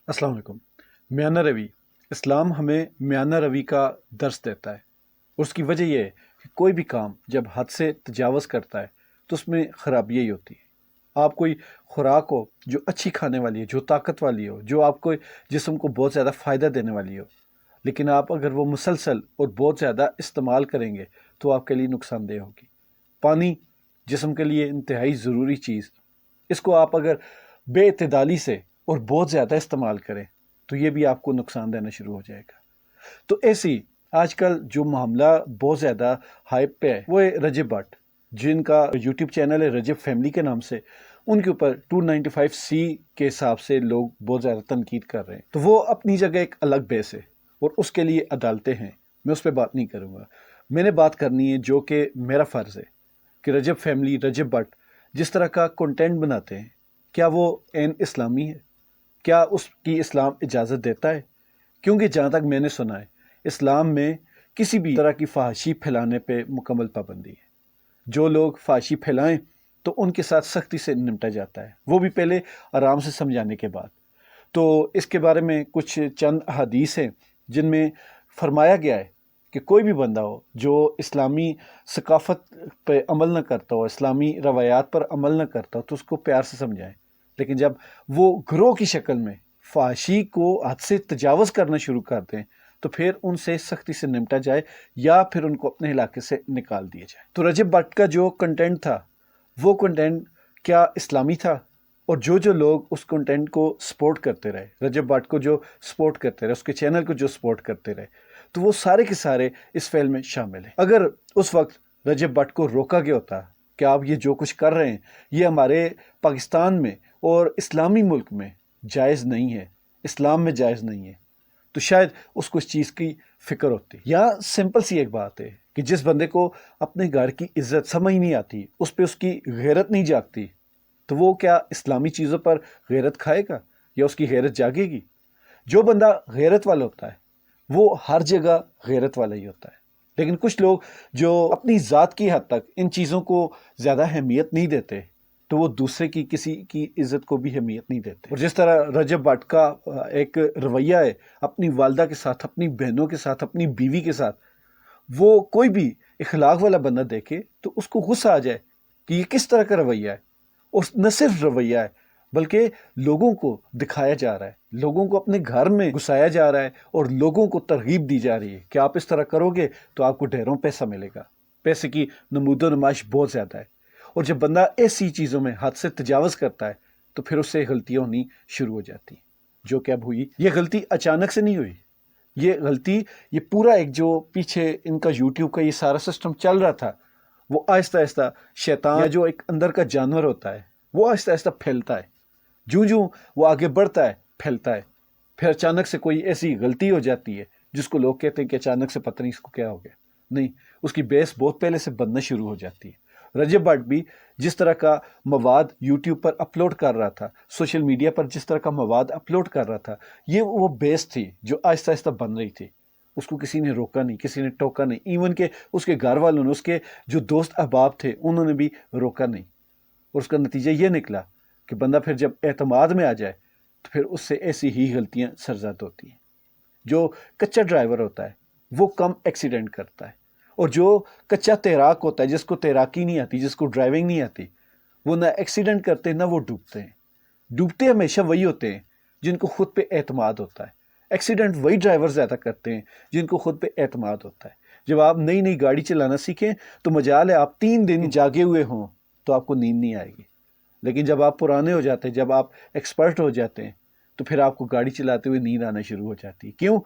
अस्सलाम वालेकुम। म्याना रवि इस्लाम हमें म्याना रवि का दर्स देता है। उसकी वजह यह है कि कोई भी काम जब हद से तजावज़ करता है तो उसमें ख़राबी यही होती है। आप कोई खुराक हो जो अच्छी खाने वाली है, जो ताकत वाली हो, जो आपको जिस्म को बहुत ज़्यादा फ़ायदा देने वाली हो, लेकिन आप अगर वो मुसलसल और बहुत ज़्यादा इस्तेमाल करेंगे तो आपके लिए नुकसानदेह होगी। पानी जिस्म के लिए इंतहाई ज़रूरी चीज़, इसको आप अगर बेइतदाली से और बहुत ज़्यादा इस्तेमाल करें तो ये भी आपको नुकसान देना शुरू हो जाएगा। तो ऐसे ही आजकल जो मामला बहुत ज़्यादा हाइप पे है वो है रजब भट्ट, जिनका यूट्यूब चैनल है रजब फैमिली के नाम से। उनके ऊपर 295C के हिसाब से लोग बहुत ज़्यादा तनकीद कर रहे हैं। तो वो अपनी जगह एक अलग बेस है और उसके लिए अदालतें हैं, मैं उस पर बात नहीं करूँगा। मैंने बात करनी है जो कि मेरा फ़र्ज़ है कि रजब फैमिली, रजब भट्ट जिस तरह का कंटेंट बनाते हैं, क्या वो एन इस्लामी है? क्या उसकी इस्लाम इजाज़त देता है? क्योंकि जहाँ तक मैंने सुना है, इस्लाम में किसी भी तरह की फहाशी फैलाने पे मुकम्मल पाबंदी है। जो लोग फहाशी फैलाएं तो उनके साथ सख्ती से निपटा जाता है, वो भी पहले आराम से समझाने के बाद। तो इसके बारे में कुछ चंद हदीस हैं जिनमें फरमाया गया है कि कोई भी बंदा हो जो इस्लामी सकाफ़त पे अमल न करता हो, इस्लामी रवायात पर अमल न करता हो, तो उसको प्यार से समझाएं। लेकिन जब वो ग्रोह की शक्ल में फाशी को हद से तजावज़ करना शुरू कर दें तो फिर उनसे सख्ती से निपटा जाए या फिर उनको अपने इलाके से निकाल दिया जाए। तो रजब भट्ट का जो कंटेंट था वो कंटेंट क्या इस्लामी था? और जो जो लोग उस कंटेंट को सपोर्ट करते रहे, रजब भट्ट को जो सपोर्ट करते रहे, उसके चैनल को जो सपोर्ट करते रहे, तो वो सारे के सारे इस फेल में शामिल हैं। अगर उस वक्त रजब भट्ट को रोका गया होता कि आप ये जो कुछ कर रहे हैं ये हमारे पाकिस्तान में और इस्लामी मुल्क में जायज़ नहीं है, इस्लाम में जायज़ नहीं है, तो शायद उसको इस चीज़ की फ़िक्र होती। या सिंपल सी एक बात है कि जिस बंदे को अपने घर की इज्जत समझ नहीं आती, उस पर उसकी गैरत नहीं जागती, तो वो क्या इस्लामी चीज़ों पर गैरत खाएगा या उसकी गैरत जागेगी? जो बंदा गैरत वाला होता है वो हर जगह गैरत वाला ही होता है। लेकिन कुछ लोग जो अपनी ज़ात की हद तक इन चीज़ों को ज़्यादा अहमियत नहीं देते, तो वो दूसरे की किसी की इज्जत को भी अहमियत नहीं देते। और जिस तरह रजब भट्ट का एक रवैया है अपनी वालदा के साथ, अपनी बहनों के साथ, अपनी बीवी के साथ, वो कोई भी इखलाक वाला बंदा देखे तो उसको गुस्सा आ जाए कि ये किस तरह का रवैया है। और न सिर्फ रवैया है बल्कि लोगों को दिखाया जा रहा है, लोगों को अपने घर में घुसाया जा रहा है और लोगों को तरगीब दी जा रही है कि आप इस तरह करोगे तो आपको ढेरों पैसा मिलेगा। पैसे की नमूदो नुमाइश बहुत ज़्यादा है। और जब बंदा ऐसी चीज़ों में हद से तजावज़ करता है तो फिर उससे गलतियाँ होनी शुरू हो जाती हैं, जो कि अब हुई। ये गलती अचानक से नहीं हुई, ये गलती, ये पूरा एक जो पीछे इनका यूट्यूब का ये सारा सिस्टम चल रहा था, वो आहिस्ता आहिस्ता शैतान या जो एक अंदर का जानवर होता है वो आहिस्ता आहिस्ता फैलता है। जूं जूं वो आगे बढ़ता है फैलता है, फिर अचानक से कोई ऐसी गलती हो जाती है जिसको लोग कहते हैं कि अचानक से पता नहीं इसको क्या हो गया। नहीं, उसकी बेस बहुत पहले से बनना शुरू हो जाती है। रजब भट्ट भी जिस तरह का मवाद यूट्यूब पर अपलोड कर रहा था, सोशल मीडिया पर जिस तरह का मवाद अपलोड कर रहा था, ये वो बेस थी जो आहिस्ता आहिस्ता बन रही थी। उसको किसी ने रोका नहीं, किसी ने टोका नहीं, इवन के उसके घर वालों ने, उसके जो दोस्त अहबाब थे उन्होंने भी रोका नहीं। और उसका नतीजा ये निकला कि बंदा फिर जब एतमाद में आ जाए तो फिर उससे ऐसी ही गलतियां सरजद होती हैं। जो कच्चा ड्राइवर होता है वो कम एक्सीडेंट करता है, और जो कच्चा तैराक होता है, जिसको तैराकी नहीं आती, जिसको ड्राइविंग नहीं आती, वो ना एक्सीडेंट करते ना वो डूबते हैं। डूबते हमेशा वही होते हैं जिनको खुद पे एतमाद होता है। एक्सीडेंट वही ड्राइवर ज़्यादा करते हैं जिनको खुद पे एतमाद होता है। जब आप नई नई गाड़ी चलाना सीखें तो मजाल है आप 3 दिन जागे हुए हों तो आपको नींद नहीं आएगी। लेकिन जब आप पुराने हो जाते हैं, जब आप एक्सपर्ट हो जाते हैं, तो फिर आपको गाड़ी चलाते हुए नींद आना शुरू हो जाती है। क्यों?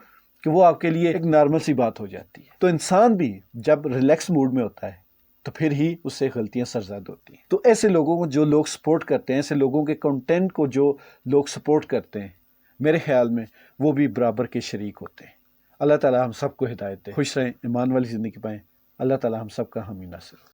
कि वो आपके लिए एक नॉर्मल सी बात हो जाती है। तो इंसान भी जब रिलैक्स मूड में होता है तो फिर ही उससे गलतियां सरजद होती हैं। तो ऐसे लोगों को जो लोग सपोर्ट करते हैं, ऐसे लोगों के कंटेंट को जो लोग सपोर्ट करते हैं, मेरे ख्याल में वो भी बराबर के शरीक होते हैं। अल्लाह ताला हम सबको हिदायत दे, खुश रहें, ईमान वाली ज़िंदगी पाएं। अल्लाह ताला हम सबका हामी नासिर।